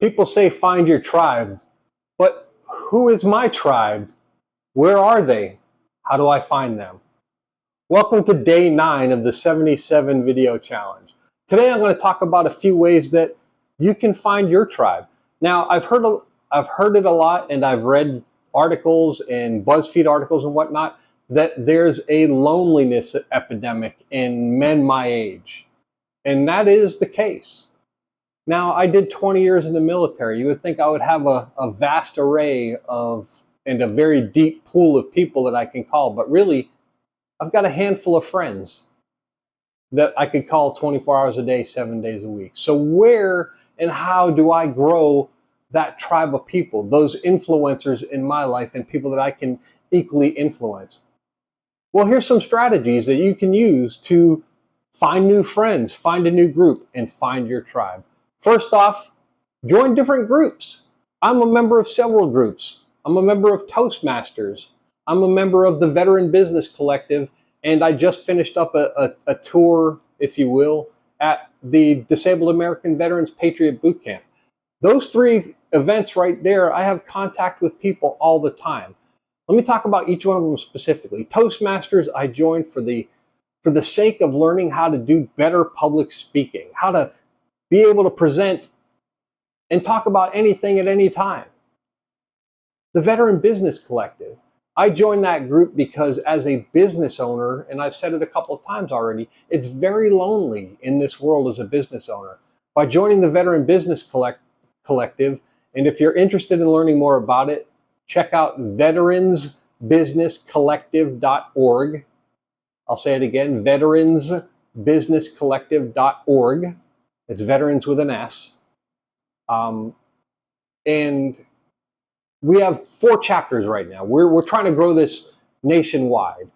People say find your tribe, but who is my tribe? Where are they? How do I find them? Welcome to day 9 of the 77 video challenge. Today I'm going to talk about a few ways that you can find your tribe. Now I've heard it a lot, and I've read articles and BuzzFeed articles and whatnot that there's a loneliness epidemic in men my age. And that is the case. Now, I did 20 years in the military. You would think I would have a vast array of and a very deep pool of people that I can call, but really, I've got a handful of friends that I could call 24 hours a day, 7 days a week. So where and how do I grow that tribe of people, those influencers in my life and people that I can equally influence? Well, here's some strategies that you can use to find new friends, find a new group, and find your tribe. First off, join different groups. I'm a member of several groups. I'm a member of Toastmasters. I'm a member of the Veteran Business Collective, and I just finished up a tour, if you will, at the Disabled American Veterans Patriot Boot Camp. Those 3 events right there, I have contact with people all the time. Let me talk about each one of them specifically. Toastmasters, I joined for the sake of learning how to do better public speaking, how to be able to present and talk about anything at any time. The Veteran Business Collective, I joined that group because as a business owner, and I've said it a couple of times already, it's very lonely in this world as a business owner. By joining the Veteran Business Collective, and if you're interested in learning more about it, check out veteransbusinesscollective.org. I'll say it again, veteransbusinesscollective.org. It's veterans with an S. And we have 4 chapters right now. We're trying to grow this nationwide.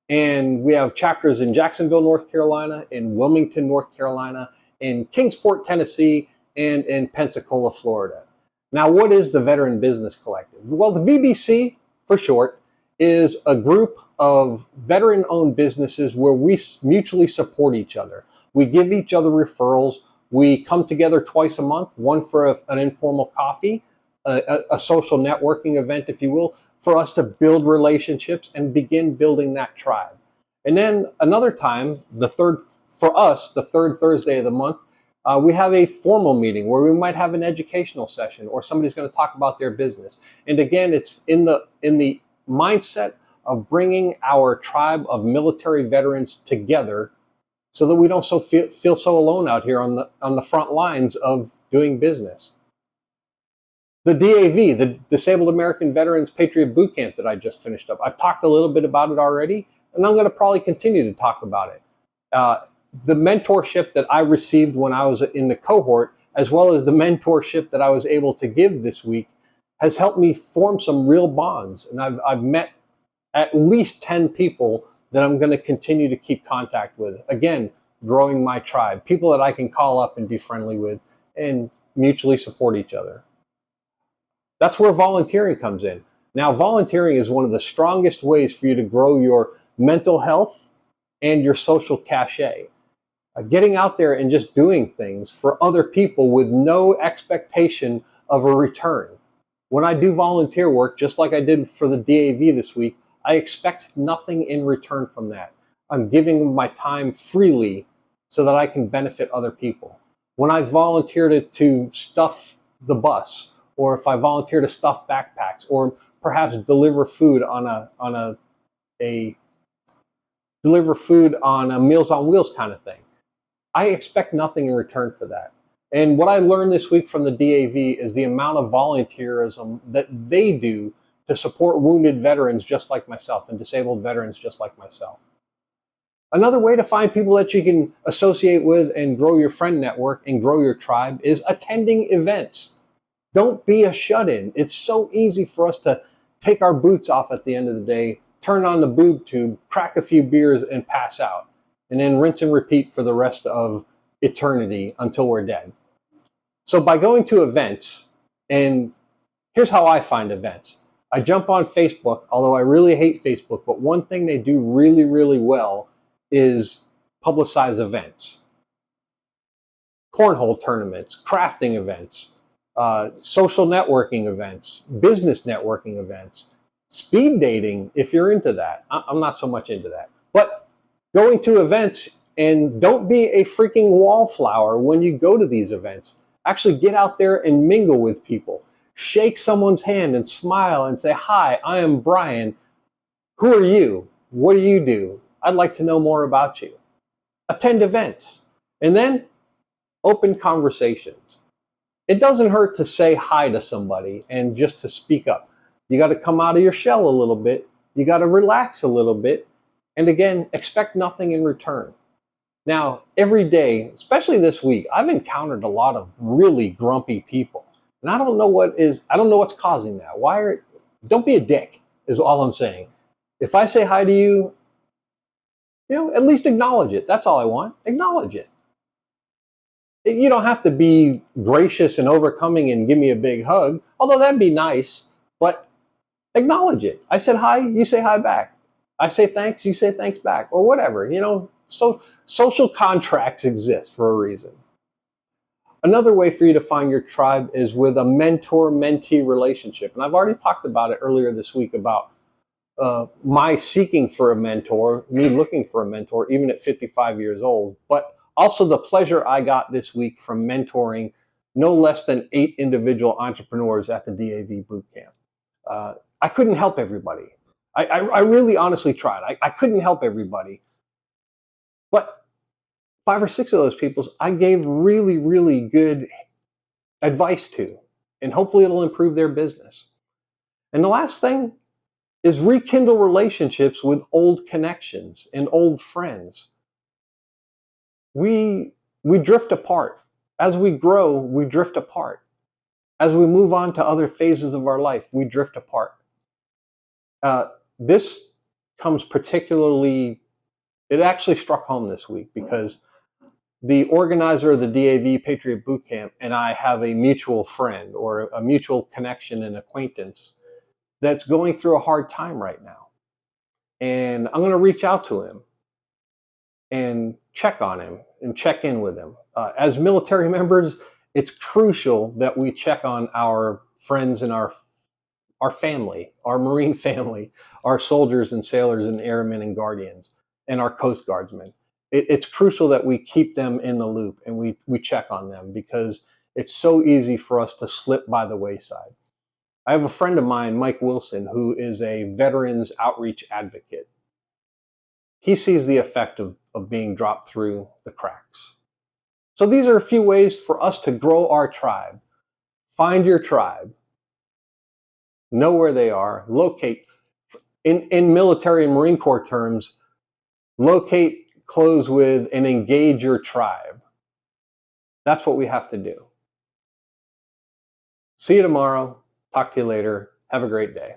And we have chapters in Jacksonville, North Carolina, in Wilmington, North Carolina, in Kingsport, Tennessee, and in Pensacola, Florida. Now, what is the Veteran Business Collective? Well, the VBC, for short, is a group of veteran-owned businesses where we mutually support each other. We give each other referrals. We come together twice a month, one for an informal coffee, a social networking event, if you will, for us to build relationships and begin building that tribe. And then another time, the third Thursday of the month, we have a formal meeting where we might have an educational session or somebody's going to talk about their business. And again, it's in the mindset of bringing our tribe of military veterans together so that we don't feel so alone out here on the front lines of doing business. The DAV, the Disabled American Veterans Patriot Boot Camp that I just finished up, I've talked a little bit about it already, and I'm going to probably continue to talk about it. The mentorship that I received when I was in the cohort, as well as the mentorship that I was able to give this week, has helped me form some real bonds. And I've met at least 10 people that I'm going to continue to keep contact with. Again, growing my tribe, people that I can call up and be friendly with and mutually support each other. That's where volunteering comes in. Now, volunteering is one of the strongest ways for you to grow your mental health and your social cachet. Getting out there and just doing things for other people with no expectation of a return. When I do volunteer work, just like I did for the DAV this week, I expect nothing in return from that. I'm giving my time freely so that I can benefit other people. When I volunteer to stuff the bus, or if I volunteer to stuff backpacks, or perhaps deliver food on a Meals on Wheels kind of thing, I expect nothing in return for that. And what I learned this week from the DAV is the amount of volunteerism that they do to support wounded veterans just like myself and disabled veterans just like myself. Another way to find people that you can associate with and grow your friend network and grow your tribe is attending events. Don't be a shut-in. It's so easy for us to take our boots off at the end of the day, turn on the boob tube, crack a few beers, and pass out, and then rinse and repeat for the rest of eternity until we're dead. So by going to events, and here's how I find events. I jump on Facebook, although I really hate Facebook, but one thing they do really, really well is publicize events. Cornhole tournaments, crafting events, social networking events, business networking events, speed dating, if you're into that. I'm not so much into that. But going to events, and don't be a freaking wallflower when you go to these events. Actually get out there and mingle with people. Shake someone's hand and smile and say, "Hi, I am Brian. Who are you? What do you do? I'd like to know more about you." Attend events. And then open conversations. It doesn't hurt to say hi to somebody and just to speak up. You got to come out of your shell a little bit. You got to relax a little bit. And again, expect nothing in return. Now, every day, especially this week, I've encountered a lot of really grumpy people. And I don't know what's causing that. Don't be a dick, is all I'm saying. If I say hi to you, at least acknowledge it. That's all I want. Acknowledge it. You don't have to be gracious and overcoming and give me a big hug, although that'd be nice, but acknowledge it. I said hi, you say hi back. I say thanks, you say thanks back, or whatever. So social contracts exist for a reason. Another way for you to find your tribe is with a mentor-mentee relationship. And I've already talked about it earlier this week about my seeking for a mentor, me looking for a mentor, even at 55 years old, but also the pleasure I got this week from mentoring no less than 8 individual entrepreneurs at the DAV Bootcamp. I couldn't help everybody. I really honestly tried. I couldn't help everybody. But 5 or 6 of those people I gave really, really good advice to, and hopefully it'll improve their business. And the last thing is rekindle relationships with old connections and old friends. We drift apart. As we grow, we drift apart. As we move on to other phases of our life, we drift apart. This comes it actually struck home this week because the organizer of the DAV Patriot Bootcamp and I have a mutual friend or a mutual connection and acquaintance that's going through a hard time right now. And I'm going to reach out to him and check on him and check in with him. As military members, it's crucial that we check on our friends and our family, our Marine family, our soldiers and sailors and airmen and guardians, and our Coast Guardsmen. It's crucial that we keep them in the loop and we check on them because it's so easy for us to slip by the wayside. I have a friend of mine, Mike Wilson, who is a veterans outreach advocate. He sees the effect of being dropped through the cracks. So these are a few ways for us to grow our tribe. Find your tribe. Know where they are. Locate. In military and Marine Corps terms, locate, close with, and engage your tribe. That's what we have to do. See you tomorrow. Talk to you later. Have a great day.